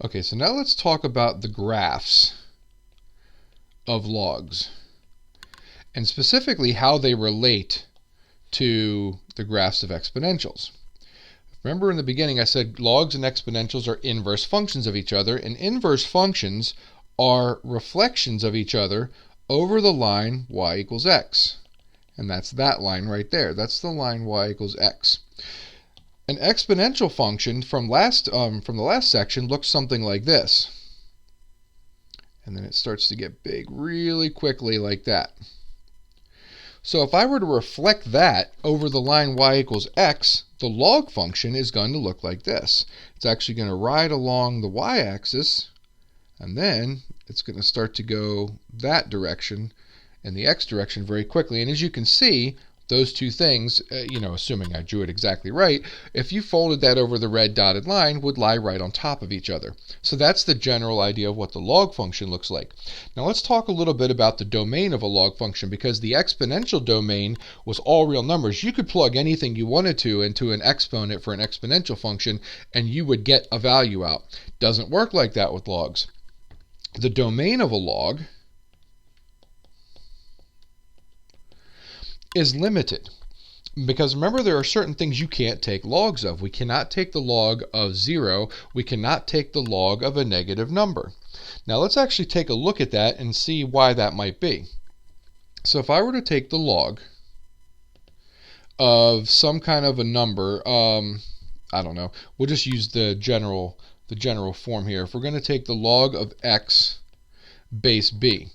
Okay, so now let's talk about the graphs of logs, and specifically how they relate to the graphs of exponentials. Remember in the beginning I said logs and exponentials are inverse functions of each other, and inverse functions are reflections of each other over the line y equals x. And that's that line right there. That's the line y equals x. An exponential function from the last section looks something like this. And then it starts to get big really quickly like that. So if I were to reflect that over the line y equals x, the log function is going to look like this. It's actually going to ride along the y-axis, and then it's going to start to go that direction in the x direction very quickly. And as you can see, those two things, assuming I drew it exactly right, if you folded that over the red dotted line, would lie right on top of each other. So that's the general idea of what the log function looks like. Now let's talk a little bit about the domain of a log function, because the exponential domain was all real numbers. You could plug anything you wanted to into an exponent for an exponential function, and you would get a value out. Doesn't work like that with logs. The domain of a log is limited, because remember, there are certain things you can't take logs of. We cannot take the log of 0. We cannot take the log of a negative number. Now let's actually take a look at that and see why that might be. So if I were to take the log of some kind of a number, I don't know, we'll just use the general form here. If we're going to take the log of x base b,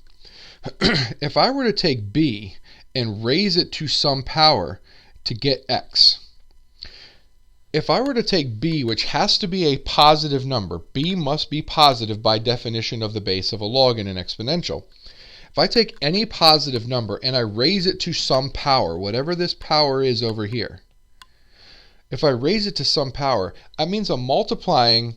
if I were to take b and raise it to some power to get x. If I were to take b, which has to be a positive number, b must be positive by definition of the base of a log in an exponential. If I take any positive number and I raise it to some power, whatever this power is over here, if I raise it to some power, that means I'm multiplying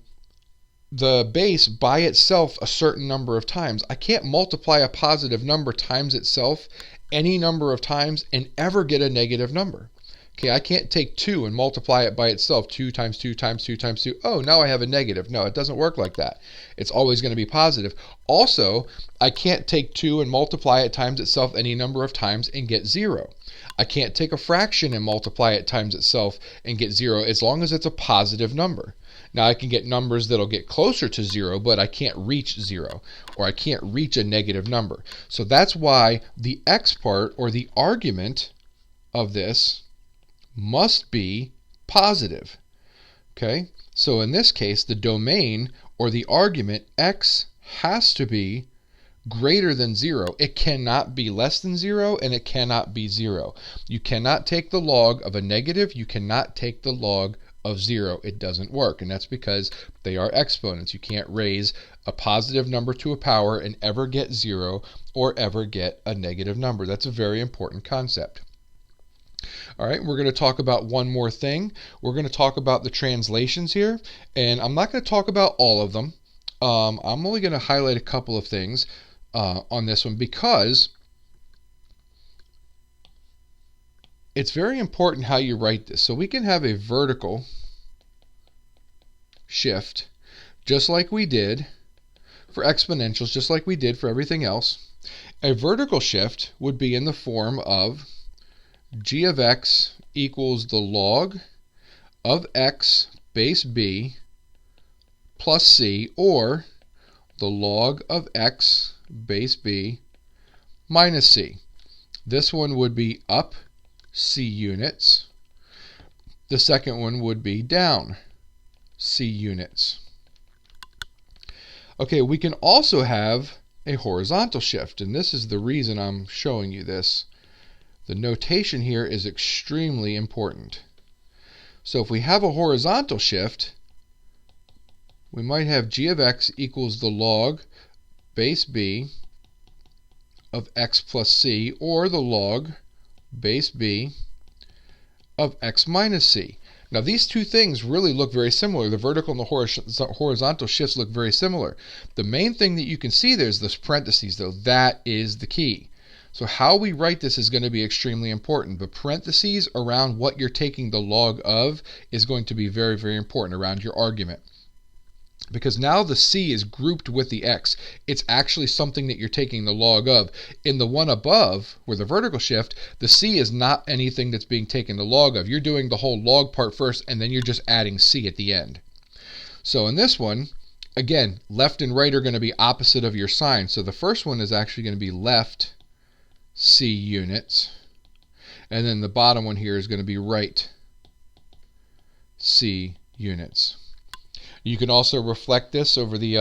the base by itself a certain number of times. I can't multiply a positive number times itself any number of times and ever get a negative number. Okay, I can't take 2 and multiply it by itself. 2 times 2 times 2 times 2. Oh, now I have a negative. No, it doesn't work like that. It's always going to be positive. Also, I can't take 2 and multiply it times itself any number of times and get 0. I can't take a fraction and multiply it times itself and get 0 as long as it's a positive number. Now I can get numbers that'll get closer to 0, but I can't reach 0, or I can't reach a negative number. So that's why the x part, or the argument of this, must be positive. Okay? So in this case, the domain, or the argument, x has to be greater than 0. It cannot be less than 0, and it cannot be 0. You cannot take the log of a negative. You cannot take the log of 0. It doesn't work, and that's because they are exponents. You can't raise a positive number to a power and ever get 0 or ever get a negative number. That's a very important concept. All right, we're going to talk about one more thing. We're going to talk about the translations here, and I'm not going to talk about all of them. I'm only going to highlight a couple of things on this one, because it's very important how you write this. So we can have a vertical shift, just like we did for exponentials, just like we did for everything else. A vertical shift would be in the form of g of x equals the log of x base b plus c, or the log of x base b minus c. This one would be up c units. The second one would be down c units. Okay, we can also have a horizontal shift, and this is the reason I'm showing you this. The notation here is extremely important. So if we have a horizontal shift, we might have g of x equals the log base b of x plus c, or the log base b of x minus c. Now these two things really look very similar. The vertical and the horizontal shifts look very similar. The main thing that you can see there is this parentheses, though. That is the key. So how we write this is going to be extremely important. The parentheses around what you're taking the log of is going to be very, very important around your argument. because now the c is grouped with the x. It's actually something that you're taking the log of. In the one above, where the vertical shift, the c is not anything that's being taken the log of. You're doing the whole log part first, and then you're just adding c at the end. So in this one, again, left and right are going to be opposite of your sign. So the first one is actually going to be left c units. And then the bottom one here is going to be right c units. You can also reflect this over the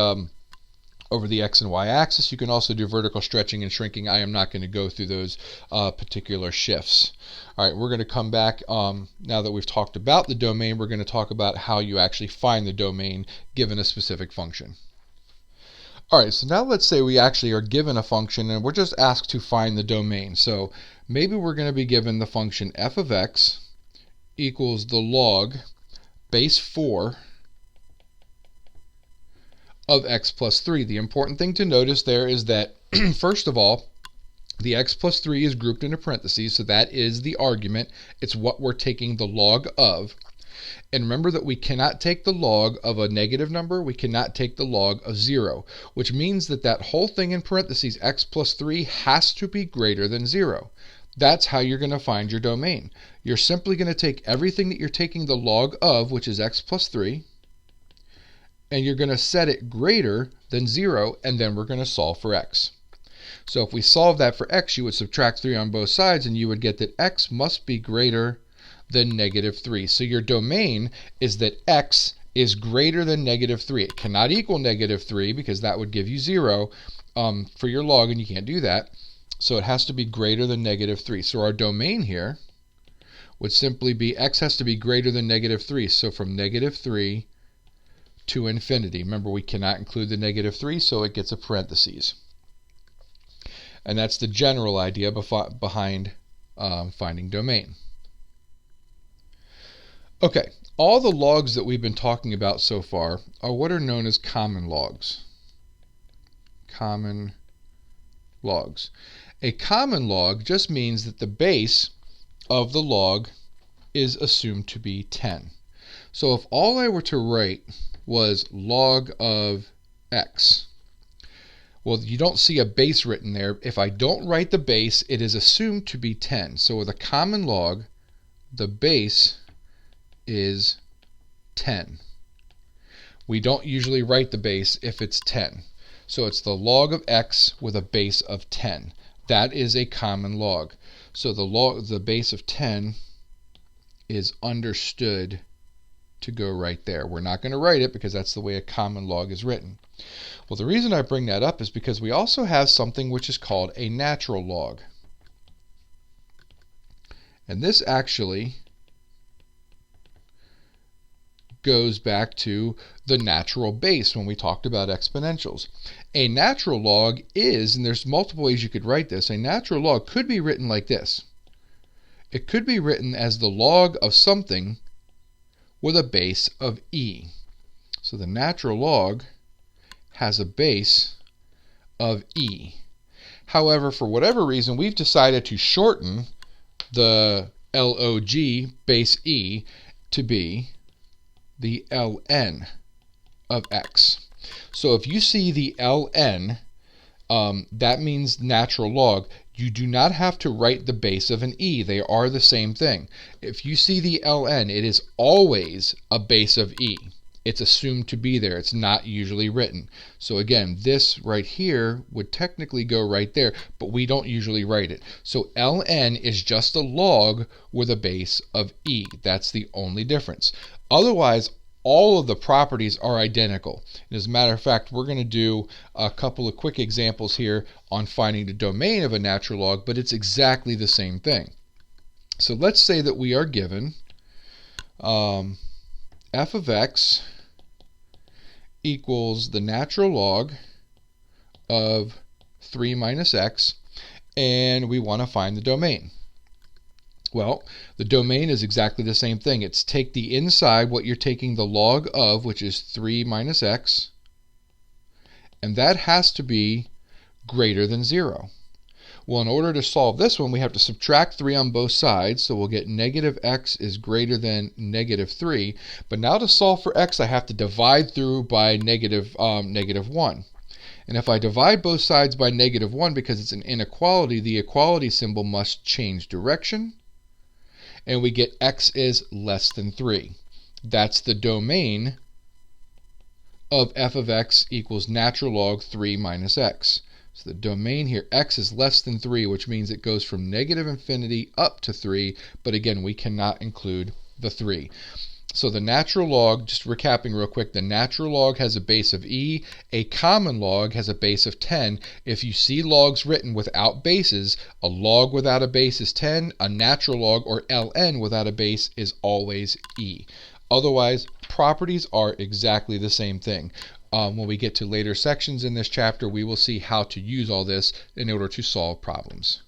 x and y axis. You can also do vertical stretching and shrinking. I am not going to go through those particular shifts. All right, we're going to come back now that we've talked about the domain. We're going to talk about how you actually find the domain given a specific function. All right, so now let's say we actually are given a function and we're just asked to find the domain. So maybe we're going to be given the function f of x equals the log base 4 of x plus 3. The important thing to notice there is that, first of all, the x plus 3 is grouped into parentheses, so that is the argument. It's what we're taking the log of. And remember that we cannot take the log of a negative number. We cannot take the log of 0, which means that that whole thing in parentheses, x plus 3, has to be greater than 0. That's how you're going to find your domain. You're simply going to take everything that you're taking the log of, which is x plus 3, and you're going to set it greater than 0, and then we're going to solve for x. So if we solve that for x, you would subtract 3 on both sides, and you would get that x must be greater than negative 3. So your domain is that x is greater than negative 3. It cannot equal negative 3 because that would give you 0 for your log, and you can't do that. So it has to be greater than negative 3. So our domain here would simply be x has to be greater than negative 3. So from negative 3 to infinity. Remember, we cannot include the negative 3, so it gets a parentheses. And that's the general idea behind finding domain. Okay, all the logs that we've been talking about so far are what are known as common logs. Common logs. A common log just means that the base of the log is assumed to be 10. So if all I were to write was log of x, well, you don't see a base written there. If I don't write the base, it is assumed to be 10. So with a common log, the base is 10. We don't usually write the base if it's 10. So it's the log of x with a base of 10. That is a common log. So the base of 10 is understood to go right there. We're not going to write it because that's the way a common log is written. Well, the reason I bring that up is because we also have something which is called a natural log. And this actually goes back to the natural base when we talked about exponentials. A natural log is, and there's multiple ways you could write this, a natural log could be written like this. It could be written as the log of something with a base of e. So the natural log has a base of e. However, for whatever reason, we've decided to shorten the log base e to be the ln of x. So if you see the ln, that means natural log. You do not have to write the base of an e. They are the same thing. If you see the ln, it is always a base of e. It's assumed to be there. It's not usually written. So again, this right here would technically go right there, but we don't usually write it. So ln is just a log with a base of e. That's the only difference. Otherwise, all of the properties are identical. And as a matter of fact, we're going to do a couple of quick examples here on finding the domain of a natural log, but it's exactly the same thing. So let's say that we are given f of x equals the natural log of 3 minus x, and we want to find the domain. Well, the domain is exactly the same thing. It's take the inside, what you're taking the log of, which is 3 minus x, and that has to be greater than 0. Well, in order to solve this one, we have to subtract 3 on both sides. So we'll get negative x is greater than negative 3. But now to solve for x, I have to divide through by negative 1. And if I divide both sides by negative 1, because it's an inequality, the equality symbol must change direction. And we get x is less than 3. That's the domain of f of x equals natural log 3 minus x. So the domain here, x is less than 3, which means it goes from negative infinity up to 3. But again, we cannot include the 3. So the natural log, just recapping real quick, the natural log has a base of e. A common log has a base of 10. If you see logs written without bases, a log without a base is 10. A natural log, or ln, without a base is always e. Otherwise, properties are exactly the same thing. When we get to later sections in this chapter, we will see how to use all this in order to solve problems.